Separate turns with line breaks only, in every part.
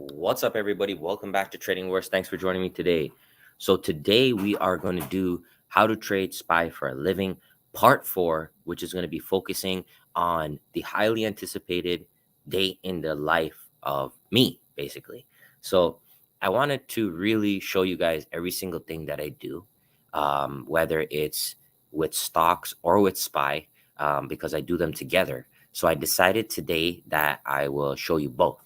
What's up, everybody? Welcome back to Trading Wars. Thanks for joining me today. So today we are going to do how to trade SPY for a living, part 4, which is going to be focusing on the highly anticipated day in the life of me, basically. So I wanted to really show you guys every single thing that I do, whether it's with stocks or with SPY, because I do them together. So I decided today that I will show you both.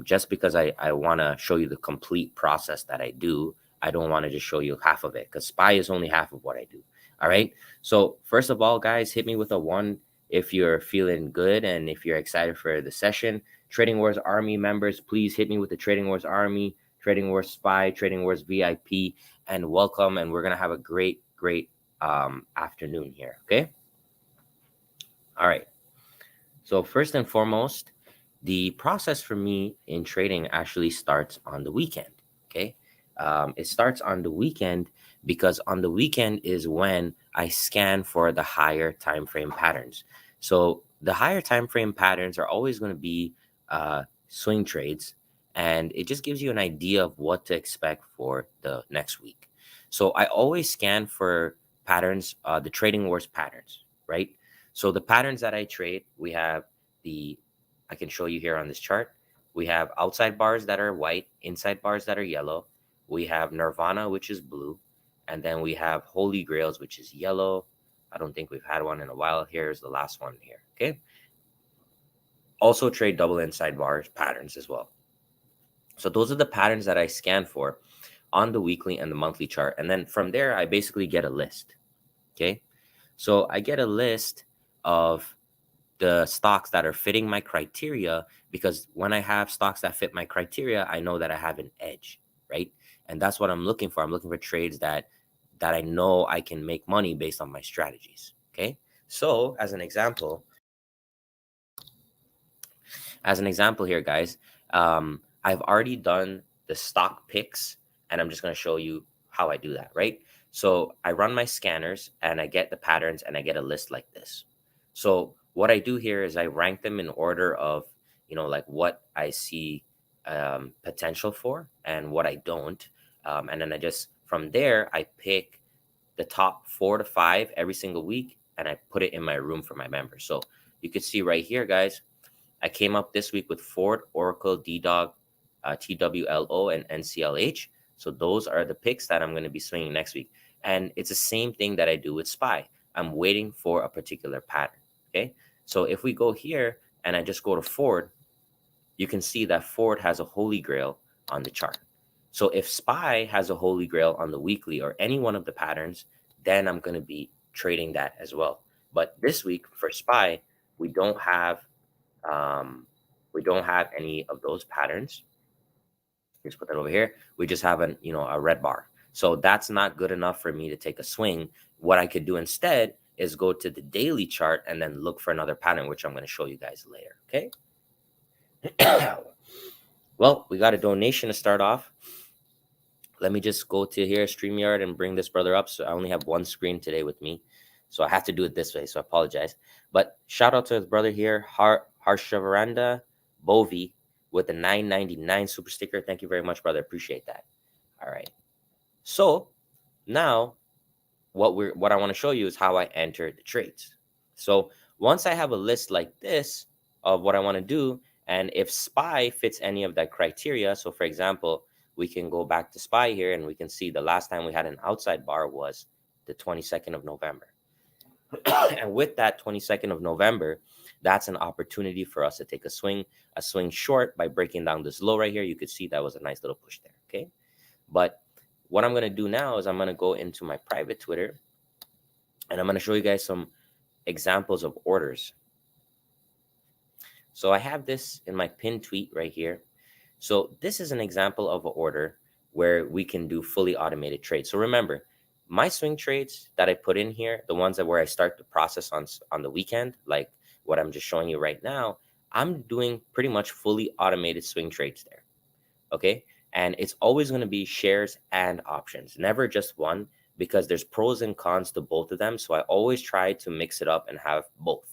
Just because I want to show you the complete process that I do. I don't want to just show you half of it because SPY is only half of what I do. All right. So first of all, guys, hit me with a 1 if you're feeling good and if you're excited for the session. Trading Wars Army members, please hit me with the Trading Wars Army, Trading Wars SPY, Trading Wars VIP, and welcome. And we're going to have a great afternoon here. Okay. All right. So first and foremost, the process for me in trading actually starts on the weekend. Okay. It starts on the weekend because on the weekend is when I scan for the higher time frame patterns. So the higher time frame patterns are always going to be swing trades, and it just gives you an idea of what to expect for the next week. So I always scan for patterns, the Trading Wars patterns, right? So the patterns that I trade, we have I can show you here on this chart. We have outside bars that are white, inside bars that are yellow. We have Nirvana, which is blue. And then we have Holy Grails, which is yellow. I don't think we've had one in a while. Here's the last one here. Okay. Also trade double inside bars patterns as well. So those are the patterns that I scan for on the weekly and the monthly chart. And then from there, I basically get a list. Okay. So I get a list of the stocks that are fitting my criteria, because when I have stocks that fit my criteria, I know that I have an edge, right? And that's what I'm looking for. I'm looking for trades that I know I can make money based on my strategies. Okay. So as an example here, guys, I've already done the stock picks, and I'm just going to show you how I do that, right? So I run my scanners and I get the patterns and I get a list like this. So what I do here is I rank them in order of, like what I see potential for and what I don't. And then from there, I pick the top 4 to 5 every single week and I put it in my room for my members. So you can see right here, guys, I came up this week with Ford, Oracle, DDOG, TWLO, and NCLH. So those are the picks that I'm going to be swinging next week. And it's the same thing that I do with SPY. I'm waiting for a particular pattern. Okay. So if we go here and I just go to Ford, you can see that Ford has a holy grail on the chart. So if SPY has a holy grail on the weekly or any one of the patterns, then I'm going to be trading that as well. But this week for SPY, we don't have any of those patterns. Just put that over here. We just have a red bar. So that's not good enough for me to take a swing. What I could do instead is go to the daily chart and then look for another pattern, which I'm going to show you guys later. Okay. Well, we got a donation to start off. Let me just go to here, StreamYard, and bring this brother up. So I only have one screen today with me, so I have to do it this way. So I apologize. But shout out to his brother here, Harshavaranda Bovi, with the $9.99 super sticker. Thank you very much, brother. Appreciate that. All right. So now what I want to show you is how I enter the trades. So once I have a list like this of what I want to do, and if SPY fits any of that criteria, so for example, we can go back to SPY here and we can see the last time we had an outside bar was the 22nd of November. And with that 22nd of November, that's an opportunity for us to take a swing short by breaking down this low right here. You could see that was a nice little push there. Okay. But what I'm going to do now is I'm going to go into my private Twitter and I'm going to show you guys some examples of orders. So I have this in my pinned tweet right here. So this is an example of an order where we can do fully automated trades. So remember, my swing trades that I put in here, the ones where I start the process on the weekend, like what I'm just showing you right now, I'm doing pretty much fully automated swing trades there. Okay. And it's always going to be shares and options, never just one, because there's pros and cons to both of them. So I always try to mix it up and have both.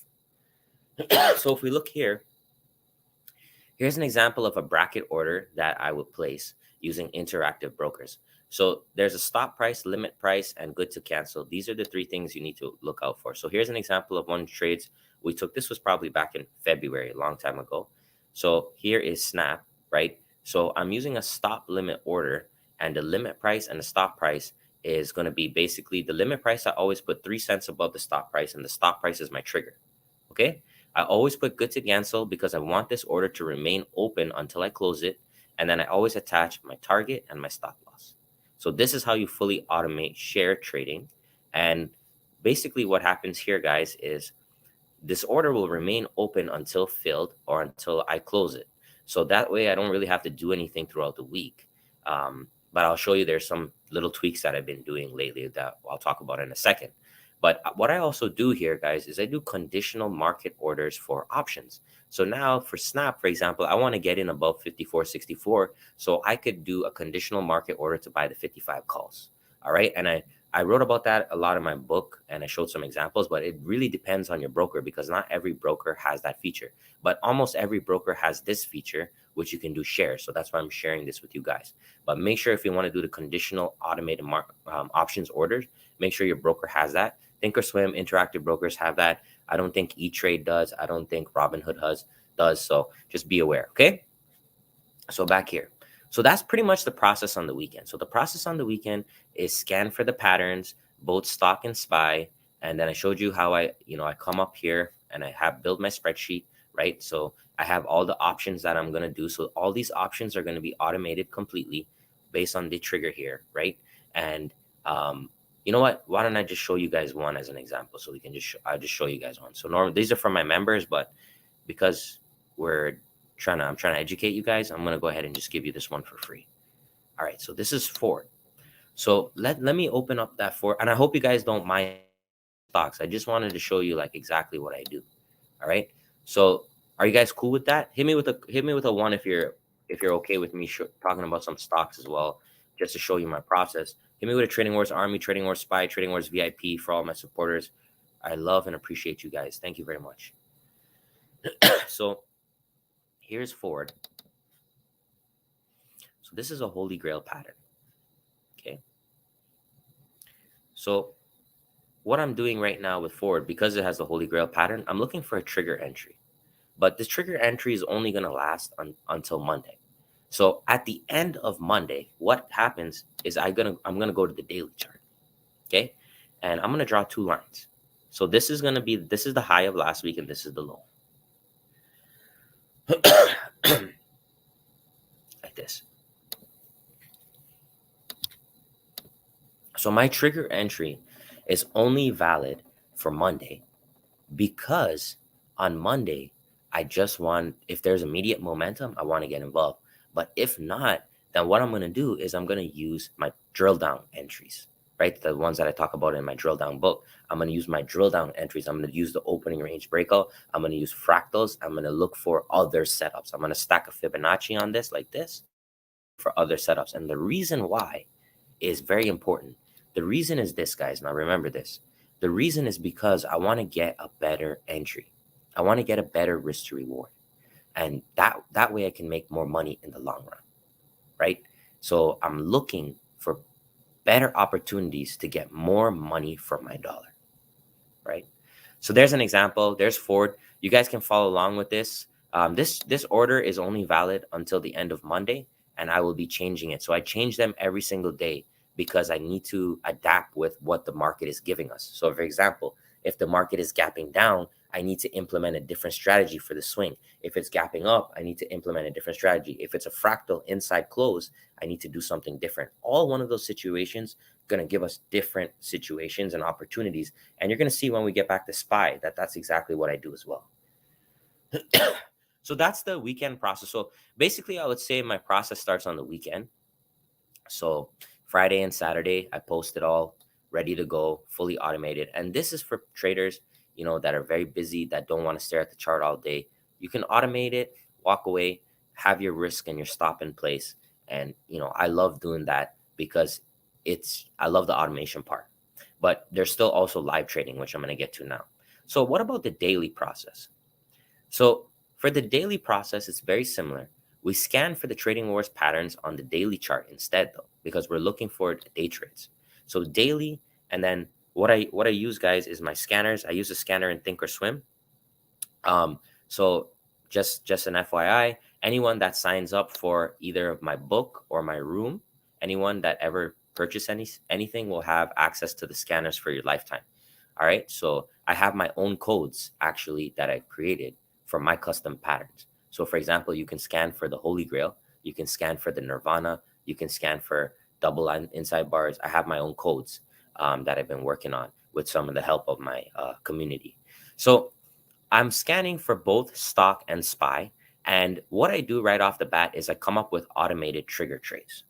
So if we look here, Here's an example of a bracket order that I would place using interactive brokers. So there's a stop price, limit price, and good to cancel. These are the three things you need to look out for. So here's an example of one of the trades we took. This was probably back in February, a long time ago. So here is Snap, right? So I'm using a stop limit order, and the limit price and the stop price is going to be basically the limit price. I always put 3 cents above the stop price, and the stop price is my trigger. Okay. I always put good to cancel because I want this order to remain open until I close it. And then I always attach my target and my stop loss. So this is how you fully automate share trading. And basically what happens here, guys, is this order will remain open until filled or until I close it. So that way I don't really have to do anything throughout the week. But I'll show you there's some little tweaks that I've been doing lately that I'll talk about in a second. But what I also do here, guys, is I do conditional market orders for options. So now for Snap, for example, I want to get in above 54.64. So I could do a conditional market order to buy the 55 calls. All right. And I wrote about that a lot in my book, and I showed some examples, but it really depends on your broker because not every broker has that feature. But almost every broker has this feature, which you can do shares. So that's why I'm sharing this with you guys. But make sure if you want to do the conditional automated options orders, make sure your broker has that. Thinkorswim, Interactive Brokers have that. I don't think E-Trade does. I don't think Robinhood does. So just be aware, okay? So back here. So that's pretty much the process on the weekend. So the process on the weekend is scan for the patterns, both stock and SPY. And then I showed you how I come up here and I have built my spreadsheet, right? So I have all the options that I'm going to do. So all these options are going to be automated completely based on the trigger here, right? And you know what? Why don't I just show you guys one as an example so we can I'll just show you guys one. So normally these are for my members, but because I'm trying to educate you guys, I'm going to go ahead and just give you this one for free. All right. So this is Ford. So let me open up that Ford, and I hope you guys don't mind stocks. I just wanted to show you like exactly what I do. All right. So are you guys cool with that? Hit me with a one if you're okay with me talking about some stocks as well, just to show you my process. Hit me with a Trading Wars Army, Trading Wars Spy, Trading Wars VIP for all my supporters. I love and appreciate you guys. Thank you very much. So here's Ford. So this is a holy grail pattern. Okay. So what I'm doing right now with Ford, because it has the holy grail pattern, I'm looking for a trigger entry. But this trigger entry is only going to last until Monday. So at the end of Monday, what happens is I'm gonna go to the daily chart, okay, and I'm gonna draw two lines. So this is the high of last week, and this is the low, like this. So my trigger entry is only valid for Monday because on Monday I just want, if there's immediate momentum, I want to get involved. But if not, then what I'm going to do is I'm going to use my drill down entries, right? The ones that I talk about in my drill down book. I'm going to use my drill down entries. I'm going to use the opening range breakout. I'm going to use fractals. I'm going to look for other setups. I'm going to stack a Fibonacci on this like this for other setups. And the reason why is very important. The reason is this, guys. Now remember this. The reason is because I want to get a better entry. I want to get a better risk to reward. And that way I can make more money in the long run, right? So I'm looking for better opportunities to get more money for my dollar, right? So there's an example. There's Ford. You guys can follow along with this. This order is only valid until the end of Monday, and I will be changing it. So I change them every single day because I need to adapt with what the market is giving us. So for example, if the market is gapping down, I need to implement a different strategy for the swing. If it's gapping up, I need to implement a different strategy. If it's a fractal inside close, I need to do something different. All one of those situations going to give us different situations and opportunities. And you're going to see when we get back to SPY that's exactly what I do as well. So that's the weekend process. So basically, I would say my process starts on the weekend. So Friday and Saturday, I post it all ready to go, fully automated. And this is for traders, that are very busy, that don't want to stare at the chart all day. You can automate it, walk away, have your risk and your stop in place. And, I love doing that because I love the automation part. But there's still also live trading, which I'm going to get to now. So what about the daily process? So For the daily process, it's very similar. We scan for the trading wars patterns on the daily chart instead, though, because we're looking for day trades. So daily, and then what I use, guys, is my scanners. I use a scanner in Thinkorswim. So just an FYI, anyone that signs up for either my book or my room, anyone that ever purchase anything will have access to the scanners for your lifetime. All right. So I have my own codes actually that I've created for my custom patterns. So for example, you can scan for the Holy Grail, you can scan for the Nirvana, you can scan for double line inside bars. I have my own codes that I've been working on with some of the help of my community. So I'm scanning for both stock and SPY. And what I do right off the bat is I come up with automated trigger trades.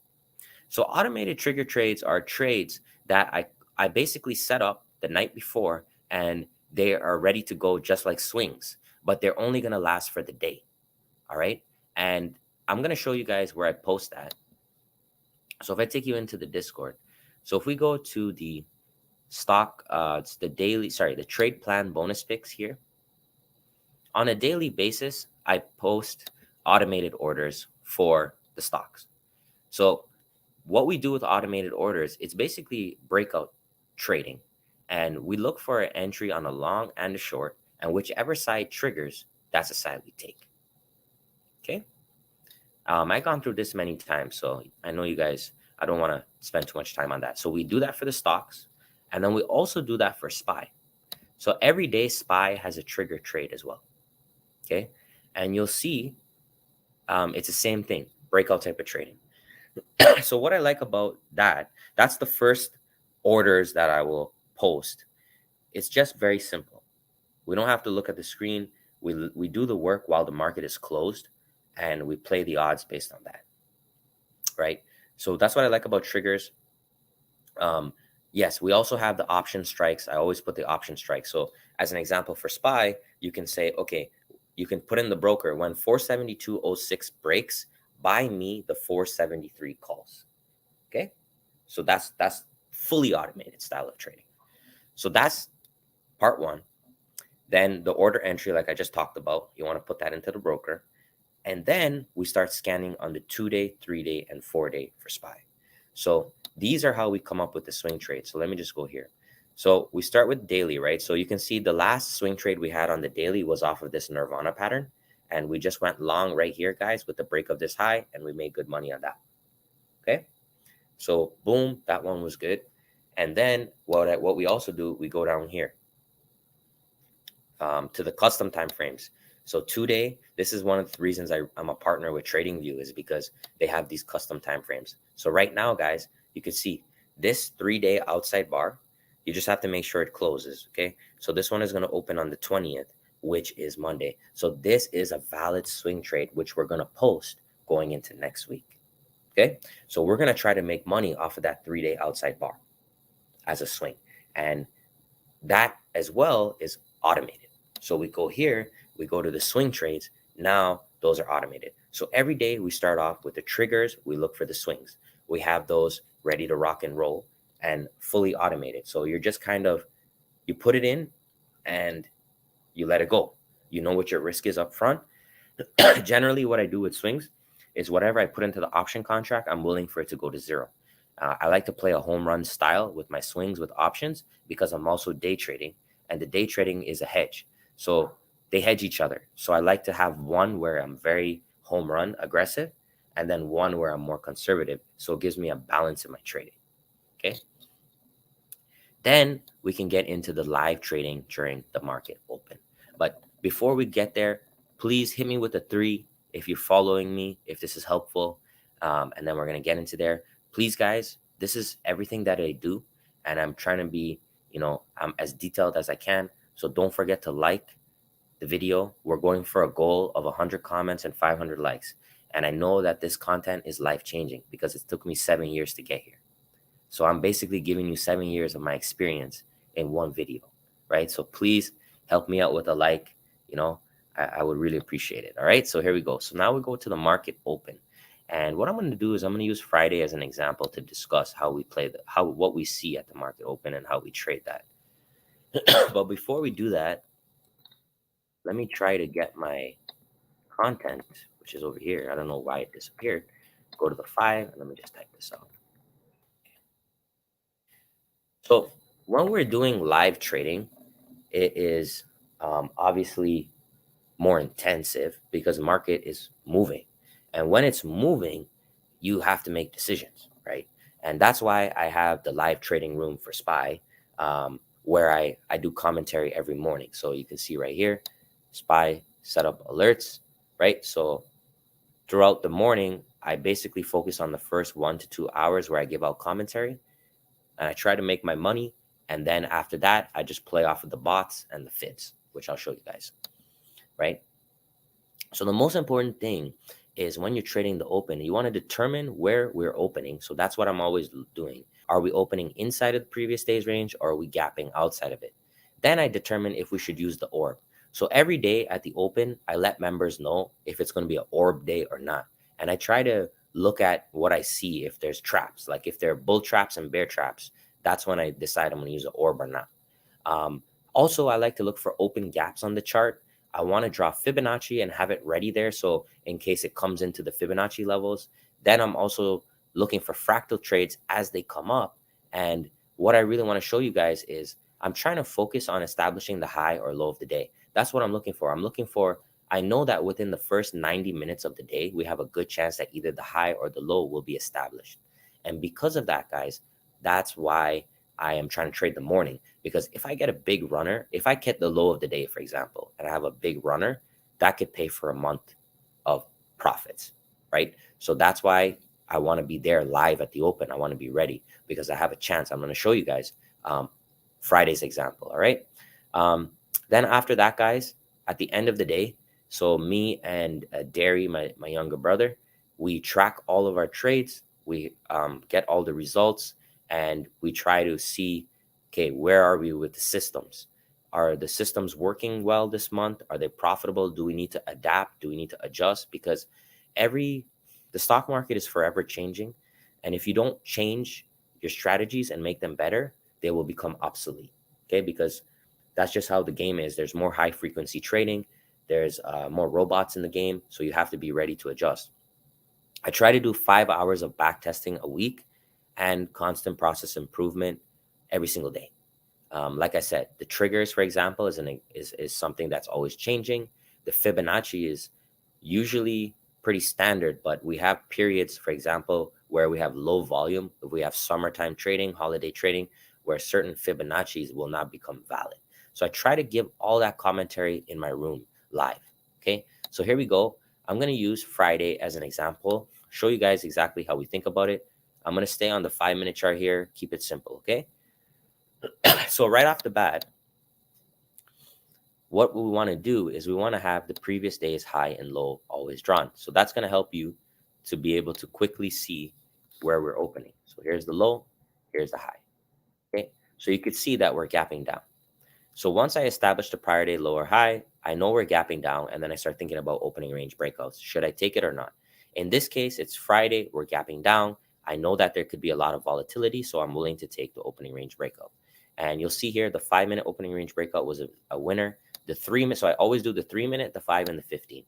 So automated trigger trades are trades that I basically set up the night before, and they are ready to go just like swings, but they're only going to last for the day. All right. And I'm going to show you guys where I post that. So if I take you into the Discord, so if we go to the stock, it's the daily, sorry, the trade plan bonus picks here. On a daily basis, I post automated orders for the stocks. So what we do with automated orders, it's basically breakout trading. And we look for an entry on a long and a short, and whichever side triggers, that's the side we take. Okay. I've gone through this many times, so I know you guys, I don't want to spend too much time on that. So we do that for the stocks, and then we also do that for SPY. So every day SPY has a trigger trade as well. Okay. And you'll see it's the same thing, breakout type of trading. So what I like about that, that's the first orders that I will post. It's just very simple. We don't have to look at the screen. We do the work while the market is closed, and we play the odds based on that, right? So that's what I like about triggers. Yes, we also have the option strikes. I always put the option strike. So as an example for SPY, you can say, okay, you can put in the broker when 472.06 breaks, buy me the 473 calls. Okay. So that's fully automated style of trading. So that's part one. Then the order entry, like I just talked about, you want to put that into the broker. And then we start scanning on the 2-day, 3-day, and 4-day for SPY. So these are how we come up with the swing trade. So let me just go here. So we start with daily, right? So you can see the last swing trade we had on the daily was off of this Nirvana pattern. And we just went long right here, guys, with the break of this high, and we made good money on that. Okay. So boom, that one was good. And then what we also do, we go down here to the custom time frames. So 2-day, this is one of the reasons I'm a partner with Tradingview, is because they have these custom time frames. So right now, guys, you can see this 3-day outside bar. You just have to make sure it closes, okay? So this one is going to open on the 20th, which is Monday. So this is a valid swing trade, which we're going to post going into next week, okay? So we're going to try to make money off of that 3-day outside bar as a swing. And that as well is automated. So we go here, we go to the swing trades. Now those are automated. So every day we start off with the triggers. We look for the swings. We have those ready to rock and roll and fully automated. So you're just kind of, you put it in and you let it go. You know what your risk is up front. Generally, what I do with swings is whatever I put into the option contract, I'm willing for it to go to zero. I like to play a home run style with my swings with options because I'm also day trading, and the day trading is a hedge. So they hedge each other. So I like to have one where I'm very home run aggressive and then one where I'm more conservative. So it gives me a balance in my trading. Okay. Then we can get into the live trading during the market open. But before we get there, please hit me with a 3 if you're following me, if this is helpful. And then we're going to get into there. Please, guys, this is everything that I do. And I'm trying to be, I'm as detailed as I can. So don't forget to like the video. We're going for a goal of 100 comments and 500 likes. And I know that this content is life-changing because it took me 7 years to get here. So I'm basically giving you 7 years of my experience in one video, right? So please help me out with a like. I would really appreciate it. All right. So here we go. So now we go to the market open. And what I'm going to do is I'm going to use Friday as an example to discuss how we play what we see at the market open and how we trade that. But before we do that, let me try to get my content, which is over here. I don't know why it disappeared. Go to the 5, and let me just type this out. So when we're doing live trading, it is obviously more intensive because the market is moving. And when it's moving, you have to make decisions, right? And that's why I have the live trading room for SPY, where I do commentary every morning. So you can see right here, SPY setup alerts, right? So throughout the morning, I basically focus on the first 1 to 2 hours where I give out commentary and I try to make my money. And then after that, I just play off of the bots and the fibs, which I'll show you guys, right? So the most important thing is when you're trading the open, you want to determine where we're opening. So that's what I'm always doing. Are we opening inside of the previous day's range, or are we gapping outside of it? Then I determine if we should use the orb. So every day at the open, I let members know if it's going to be an orb day or not. And I try to look at what I see. If there's traps, like if there are bull traps and bear traps, that's when I decide I'm going to use an orb or not. Also, I like to look for open gaps on the chart. I want to draw Fibonacci and have it ready there. So in case it comes into the Fibonacci levels, then I'm also looking for fractal trades as they come up. And what I really want to show you guys is I'm trying to focus on establishing the high or low of the day. That's what I'm looking for. I know that within the first 90 minutes of the day, we have a good chance that either the high or the low will be established. And because of that, guys, that's why I am trying to trade the morning. Because if I get a big runner, if I get the low of the day, for example, and I have a big runner, that could pay for a month of profits, right? So that's why I want to be there live at the open. I want to be ready because I have a chance. I'm going to show you guys Friday's example, all right? Then after that, guys, at the end of the day, so me and Derry, my younger brother, we track all of our trades. We get all the results, and we try to see, okay, where are we with the systems? Are the systems working well this month? Are they profitable? Do we need to adapt? Do we need to adjust? Because the stock market is forever changing. And if you don't change your strategies and make them better, they will become obsolete, okay? Because that's just how the game is. There's more high frequency trading. There's more robots in the game. So you have to be ready to adjust. I try to do 5 hours of back testing a week and constant process improvement every single day. Like I said, the triggers, for example, is something that's always changing. The Fibonacci is usually pretty standard, but we have periods, for example, where we have low volume. If we have summertime trading, holiday trading, where certain Fibonacci's will not become valid. So I try to give all that commentary in my room live. Okay, so here we go. I'm going to use Friday as an example, show you guys exactly how we think about it. I'm going to stay on the 5-minute chart here, keep it simple, okay? So right off the bat, what we want to do is we want to have the previous day's high and low always drawn. So that's going to help you to be able to quickly see where we're opening. So here's the low, here's the high, okay? So you could see that we're gapping down. So once I establish the prior day low or high, I know we're gapping down, and then I start thinking about opening range breakouts. Should I take it or not? In this case, it's Friday, we're gapping down. I know that there could be a lot of volatility, so I'm willing to take the opening range breakout. And you'll see here, the 5-minute opening range breakout was a winner. The 3-minute, so I always do the 3-minute, the 5, and the 15,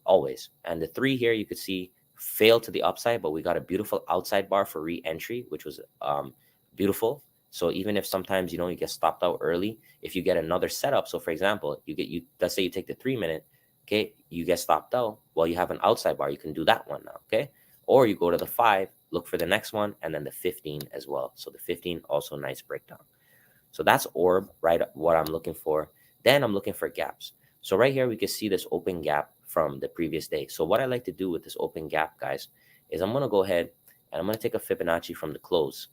always. And the 3 here, you could see failed to the upside, but we got a beautiful outside bar for re-entry, which was beautiful. So even if sometimes, you get stopped out early, if you get another setup, so for example, let's say you take the 3-minute, okay, you get stopped out, well, you have an outside bar, you can do that one now, okay? Or you go to the 5, look for the next one, and then the 15 as well. So the 15, also nice breakdown. So that's orb, right? What I'm looking for. Then I'm looking for gaps. So right here, we can see this open gap from the previous day. So what I like to do with this open gap, guys, is I'm going to go ahead and I'm going to take a Fibonacci from the close.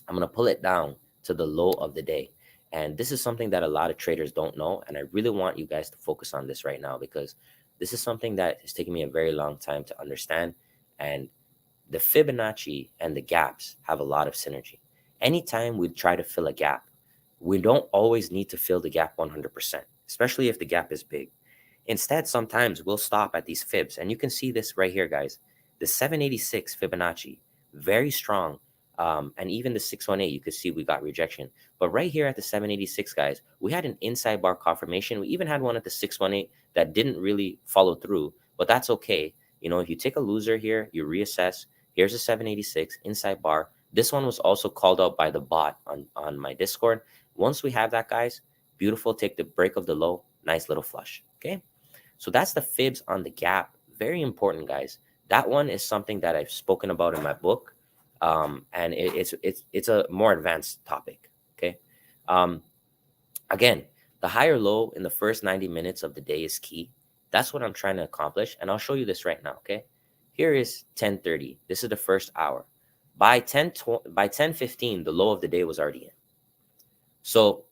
I'm going to pull it down to the low of the day. And this is something that a lot of traders don't know. And I really want you guys to focus on this right now, because this is something that has taken me a very long time to understand. And the Fibonacci and the gaps have a lot of synergy. Anytime we try to fill a gap, we don't always need to fill the gap 100%, especially if the gap is big. Instead, sometimes we'll stop at these fibs. And you can see this right here, guys. The 786 Fibonacci, very strong. And even the 618, you could see we got rejection. But right here at the 786, guys, we had an inside bar confirmation. We even had one at the 618 that didn't really follow through, but that's okay. You know, if you take a loser here, you reassess. Here's a 786 inside bar. This one was also called out by the bot on my Discord. Once we have that, guys, beautiful. Take the break of the low. Nice little flush. Okay. So that's the fibs on the gap. Very important, guys. That one is something that I've spoken about in my book. And it's a more advanced topic. Okay. Again, the higher low in the first 90 minutes of the day is key. That's what I'm trying to accomplish. And I'll show you this right now. Okay. Here is 10:30. This is the first hour. By 10:15, the low of the day was already in. So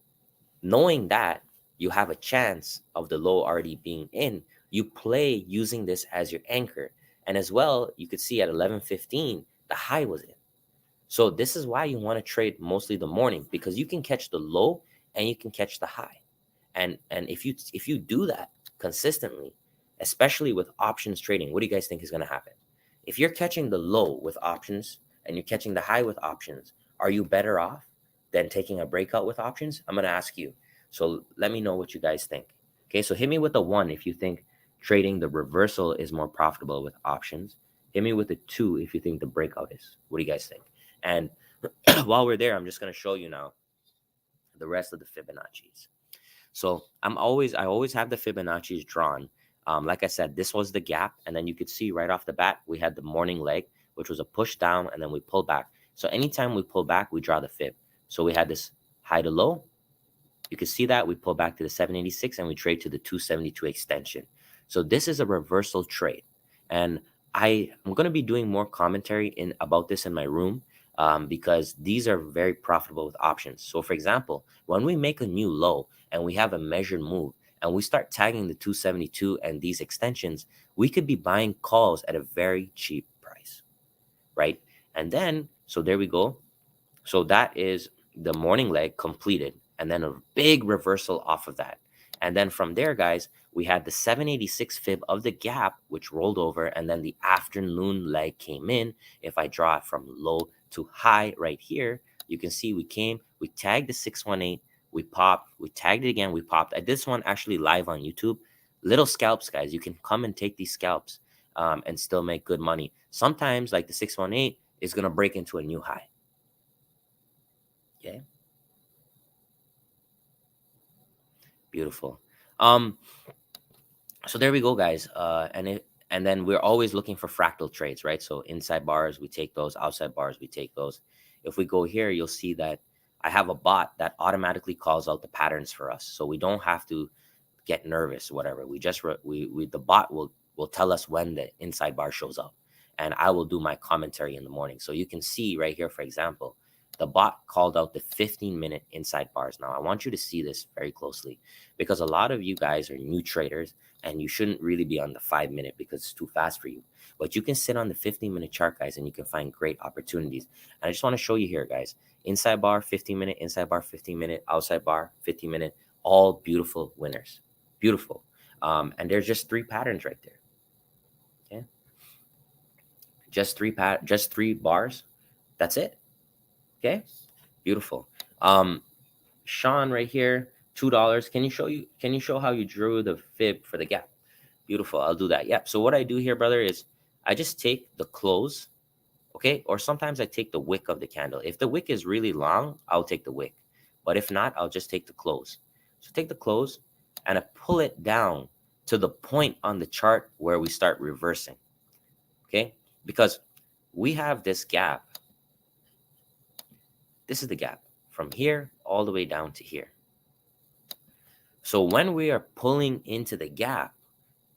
knowing that you have a chance of the low already being in, you play using this as your anchor. And as well, you could see at 11:15, the high was in. So this is why you want to trade mostly the morning, because you can catch the low and you can catch the high. And if you do that consistently, especially with options trading, what do you guys think is going to happen? If you're catching the low with options and you're catching the high with options, are you better off than taking a breakout with options? I'm going to ask you. So let me know what you guys think. Okay, so hit me with a 1 if you think trading the reversal is more profitable with options. Hit me with a 2 if you think the breakout is. What do you guys think? And while we're there, I'm just going to show you now the rest of the Fibonacci's. So I always have the Fibonacci's drawn. Like I said, this was the gap. And then you could see right off the bat, we had the morning leg, which was a push down, and then we pull back. So anytime we pull back, we draw the fib. So we had this high to low. You can see that we pull back to the 786 and we trade to the 272 extension. So this is a reversal trade. And I'm going to be doing more commentary about this in my room. Because these are very profitable with options. So for example, when we make a new low and we have a measured move and we start tagging the 272 and these extensions, we could be buying calls at a very cheap price, right? And then, so there we go. So that is the morning leg completed, and then a big reversal off of that. And then from there, guys, we had the 786 fib of the gap, which rolled over, and then the afternoon leg came in. If I draw it from low to high right here, you can see we tagged the 618, we popped, we tagged it again, we popped. I did this one actually live on YouTube. Little scalps, guys. You can come and take these scalps and still make good money. Sometimes, like the 618, is going to break into a new high. Okay. Beautiful. So there we go, guys. And then we're always looking for fractal trades, right? So inside bars, we take those. Outside bars, we take those. If we go here, you'll see that I have a bot that automatically calls out the patterns for us, so we don't have to get nervous or whatever. We just the bot will tell us when the inside bar shows up, and I will do my commentary in the morning. So you can see right here, for example, the bot called out the 15-minute inside bars. Now, I want you to see this very closely, because a lot of you guys are new traders and you shouldn't really be on the 5-minute because it's too fast for you. But you can sit on the 15-minute chart, guys, and you can find great opportunities. And I just want to show you here, guys, inside bar, 15-minute, inside bar, 15-minute, outside bar, 15-minute, all beautiful winners. Beautiful. And there's just 3 patterns right there. Okay. Just three bars. That's it. Okay, beautiful. Sean right here, $2. Can you show how you drew the fib for the gap? Beautiful. I'll do that. Yep. So what I do here, brother, is I just take the close, okay? Or sometimes I take the wick of the candle. If the wick is really long, I'll take the wick. But if not, I'll just take the close. So take the close and I pull it down to the point on the chart where we start reversing, okay? Because we have this gap. This is the gap from here all the way down to here. So when we are pulling into the gap,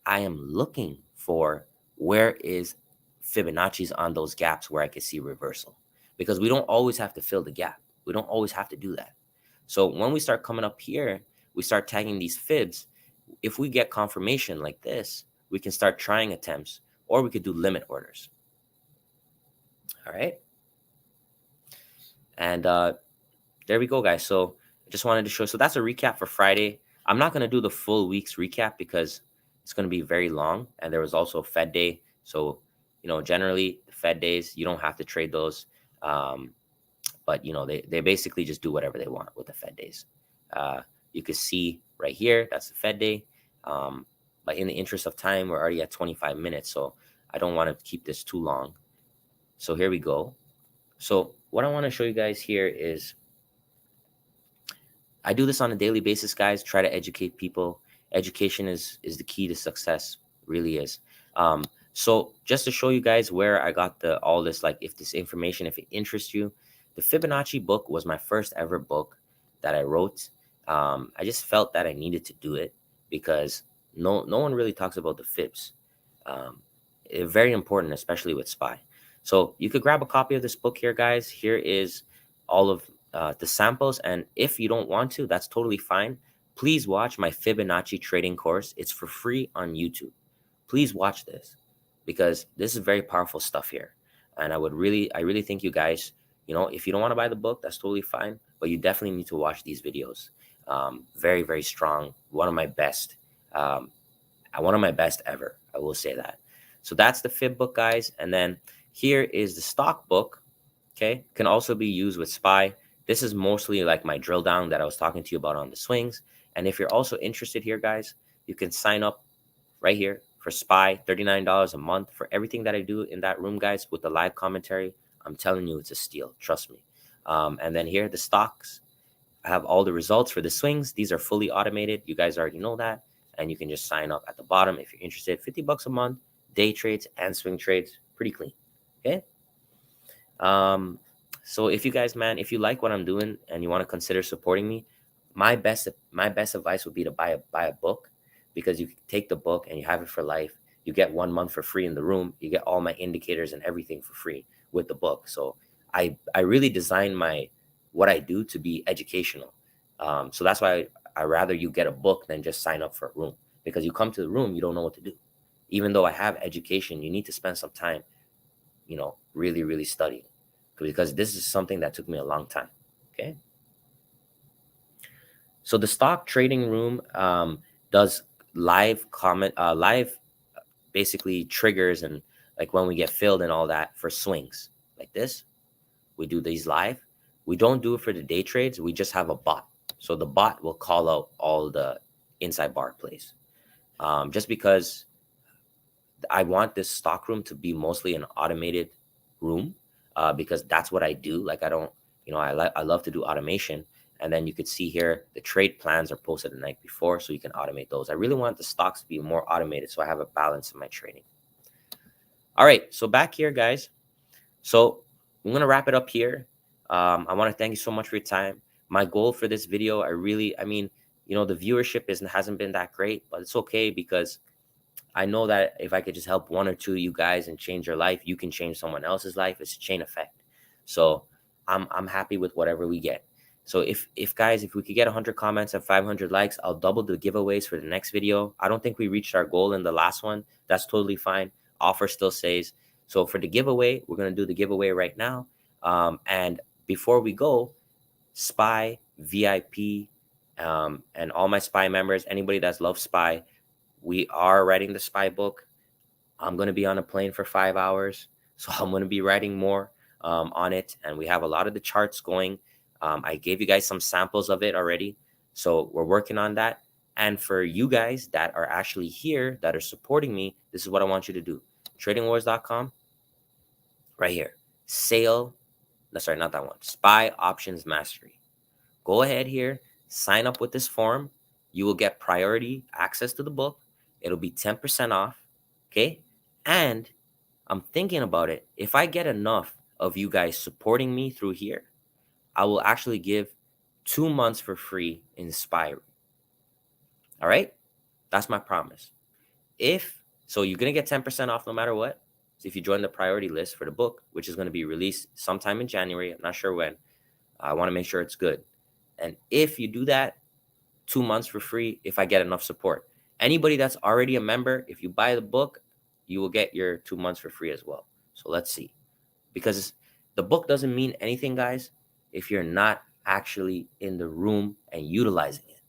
I am looking for where is Fibonacci's on those gaps where I can see reversal, because we don't always have to fill the gap. We don't always have to do that. So when we start coming up here, we start tagging these fibs. If we get confirmation like this, we can start trying attempts, or we could do limit orders. All right. And there we go, guys. So I just wanted to show. So that's a recap for Friday. I'm not going to do the full week's recap because it's going to be very long. And there was also Fed day. So, generally the Fed days, you don't have to trade those. but they basically just do whatever they want with the Fed days. You can see right here, that's the Fed day. But in the interest of time, we're already at 25 minutes, so I don't want to keep this too long. So here we go. So what I want to show you guys here is, I do this on a daily basis, guys. Try to educate people. Education is the key to success, really is. So just to show you guys where I got all this, like if this information, if it interests you, the Fibonacci book was my first ever book that I wrote. I just felt that I needed to do it because no one really talks about the fibs. Very important, especially with SPY. So you could grab a copy of this book here, guys. Here is all of the samples, and if you don't want to, that's totally fine. Please watch my Fibonacci trading course. It's for free on YouTube. Please watch this because this is very powerful stuff here. And I really think you guys, if you don't want to buy the book, that's totally fine, but you definitely need to watch these videos. Very, very strong. One of my best ever. I will say that. So that's the Fib book, guys. And then here is the stock book. Okay. Can also be used with SPY. This is mostly like my drill down that I was talking to you about on the swings. And if you're also interested here, guys, you can sign up right here for SPY, $39 a month for everything that I do in that room, guys, with the live commentary. I'm telling you, it's a steal. Trust me. And then here, the stocks. I have all the results for the swings. These are fully automated. You guys already know that. And you can just sign up at the bottom if you're interested. $50 a month, day trades and swing trades. Pretty clean. Okay. So if you guys, man, if you like what I'm doing and you want to consider supporting me, my best advice would be to buy a book, because you take the book and you have it for life. You get 1 month for free in the room. You get all my indicators and everything for free with the book. So I really design what I do to be educational. So that's why I rather you get a book than just sign up for a room, because you come to the room, you don't know what to do. Even though I have education, you need to spend some time, really, really studying, because this is something that took me a long time. Okay. So the stock trading room does live basically triggers, and like when we get filled and all that for swings like this, we do these live. We don't do it for the day trades. We just have a bot. So the bot will call out all the inside bar plays. Just because I want this stock room to be mostly an automated room, because that's what I do. Like I don't, I love to do automation. And then you could see here, the trade plans are posted the night before, so you can automate those. I really want the stocks to be more automated, so I have a balance in my trading. All right, so back here, guys. So I'm going to wrap it up here. I want to thank you so much for your time. My goal for this video, the viewership hasn't been that great, but it's okay, because I know that if I could just help one or two of you guys and change your life, you can change someone else's life. It's a chain effect. So I'm happy with whatever we get. So if guys, if we could get 100 comments and 500 likes, I'll double the giveaways for the next video. I don't think we reached our goal in the last one. That's totally fine. Offer still stays. So for the giveaway, we're going to do the giveaway right now. And before we go, SPY, VIP, and all my SPY members, anybody that's loves SPY, we are writing the SPY book. I'm going to be on a plane for 5 hours, so I'm going to be writing more on it. And we have a lot of the charts going. I gave you guys some samples of it already, so we're working on that. And for you guys that are actually here, that are supporting me, this is what I want you to do. Tradingwars.com, right here. Not that one. SPY Options Mastery. Go ahead here, sign up with this form. You will get priority access to the book. It'll be 10% off. Okay. And I'm thinking about it. If I get enough of you guys supporting me through here, I will actually give 2 months for free in SPY. All right. That's my promise. So you're going to get 10% off no matter what. So if you join the priority list for the book, which is going to be released sometime in January, I'm not sure when. I want to make sure it's good. And if you do that, 2 months for free if I get enough support. Anybody that's already a member, if you buy the book, you will get your 2 months for free as well. So let's see. Because the book doesn't mean anything, guys, if you're not actually in the room and utilizing it.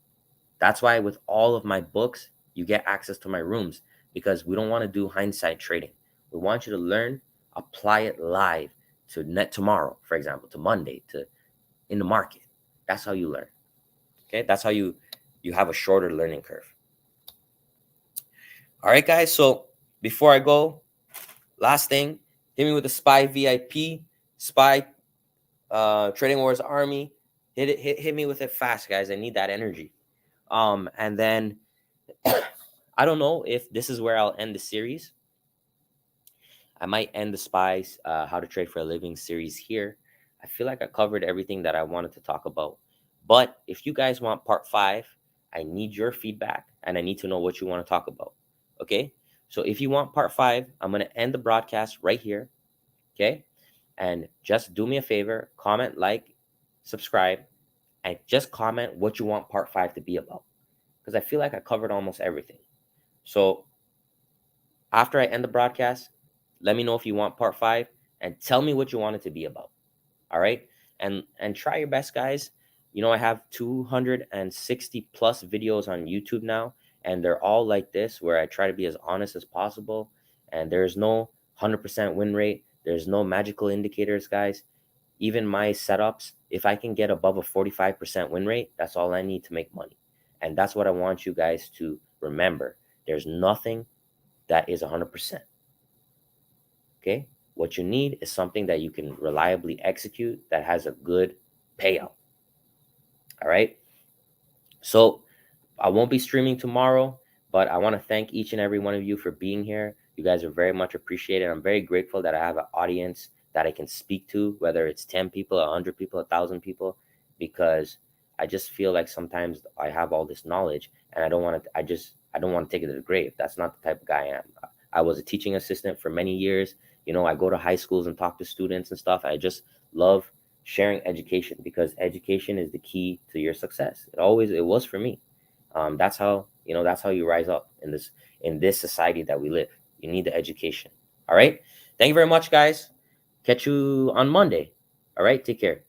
That's why with all of my books, you get access to my rooms, because we don't want to do hindsight trading. We want you to learn, apply it live net tomorrow, for example, to Monday, to in the market. That's how you learn. Okay, that's how you have a shorter learning curve. All right, guys. So before I go, last thing, hit me with the SPY VIP, SPY Trading Wars Army. Hit me with it fast, guys. I need that energy. And then I don't know if this is where I'll end the series. I might end the SPY's How to Trade for a Living series here. I feel like I covered everything that I wanted to talk about. But if you guys want part 5, I need your feedback and I need to know what you want to talk about. Okay? So if you want part 5, I'm going to end the broadcast right here. Okay? And just do me a favor, comment, like, subscribe, and just comment what you want part 5 to be about. Because I feel like I covered almost everything. So after I end the broadcast, let me know if you want part 5 and tell me what you want it to be about. All right? And try your best, guys. You know, I have 260 plus videos on YouTube now, and they're all like this, where I try to be as honest as possible. And there's no 100% win rate. There's no magical indicators, guys. Even my setups, if I can get above a 45% win rate, that's all I need to make money. And that's what I want you guys to remember. There's nothing that is 100%. Okay? What you need is something that you can reliably execute that has a good payout. All right? So I won't be streaming tomorrow, but I want to thank each and every one of you for being here. You guys are very much appreciated. I'm very grateful that I have an audience that I can speak to, whether it's 10 people, 100 people, 1,000 people, because I just feel like sometimes I have all this knowledge and I don't want to take it to the grave. That's not the type of guy I am. I was a teaching assistant for many years. You know, I go to high schools and talk to students and stuff. I just love sharing education because education is the key to your success. It was for me. That's how you rise up in this society that we live. You need the education. All right. Thank you very much, guys. Catch you on Monday. All right. Take care.